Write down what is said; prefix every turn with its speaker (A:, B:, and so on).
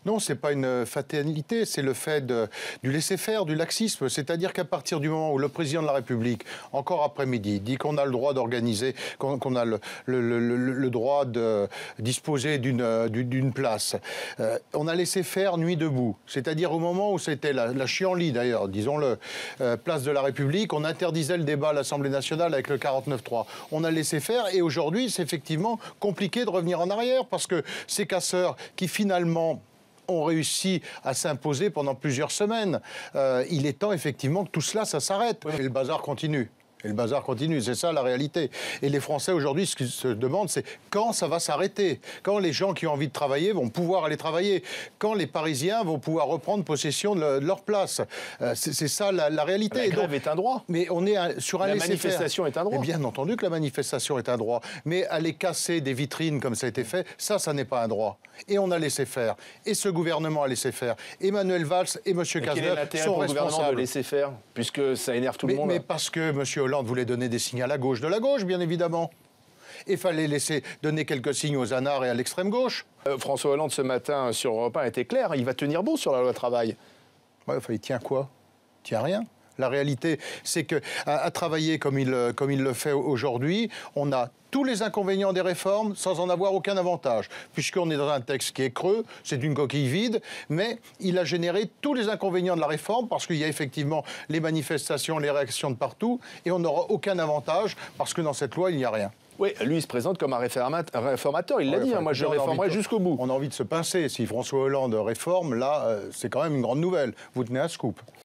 A: Non, ce n'est pas une fatalité, c'est le fait du laisser-faire, du laxisme. C'est-à-dire qu'à partir du moment où le président de la République, encore après-midi, dit qu'on a le droit d'organiser, qu'on a le droit de disposer d'une place, on a laissé faire nuit debout. C'est-à-dire au moment où c'était la chienlit d'ailleurs, disons-le, place de la République, on interdisait le débat à l'Assemblée nationale avec le 49-3. On a laissé faire et aujourd'hui, c'est effectivement compliqué de revenir en arrière parce que ces casseurs qui finalement ont réussi à s'imposer pendant plusieurs semaines. Il est temps effectivement que tout cela, ça s'arrête. Et le bazar continue. Et le bazar continue, c'est ça la réalité. Et les Français aujourd'hui, ce qu'ils se demandent, c'est quand ça va s'arrêter. Quand les gens qui ont envie de travailler vont pouvoir aller travailler. Quand les Parisiens vont pouvoir reprendre possession de leur place. C'est ça la réalité.
B: La grève est un droit.
A: Mais on est sur un laisser-faire.
B: La manifestation est un droit.
A: Et bien entendu que la manifestation est un droit. Mais aller casser des vitrines comme ça a été fait, ça n'est pas un droit. Et on a laissé faire. Et ce gouvernement a laissé faire. Emmanuel Valls et M. Cazeneuve sont responsables. Quel est l'intérêt pour le gouvernement
B: de laisser faire, puisque ça énerve tout le monde?
A: Mais parce que M. Hollande voulait donner des signes à la gauche de la gauche, bien évidemment. Il fallait laisser donner quelques signes aux anards et à l'extrême gauche.
B: François Hollande, ce matin, sur Europe 1, était clair. Il va tenir bon sur la loi travail.
A: Ouais, enfin, il tient quoi? Il tient rien. La réalité, c'est qu'à travailler comme il le fait aujourd'hui, on a tous les inconvénients des réformes sans en avoir aucun avantage. Puisqu'on est dans un texte qui est creux, c'est une coquille vide, mais il a généré tous les inconvénients de la réforme parce qu'il y a effectivement les manifestations, les réactions de partout, et on n'aura aucun avantage parce que dans cette loi, il n'y a rien.
B: Oui, lui, il se présente comme un réformateur, il l'a dit, moi je réformerai jusqu'au bout.
A: On a envie de se pincer. Si François Hollande réforme, là, c'est quand même une grande nouvelle. Vous tenez un scoop.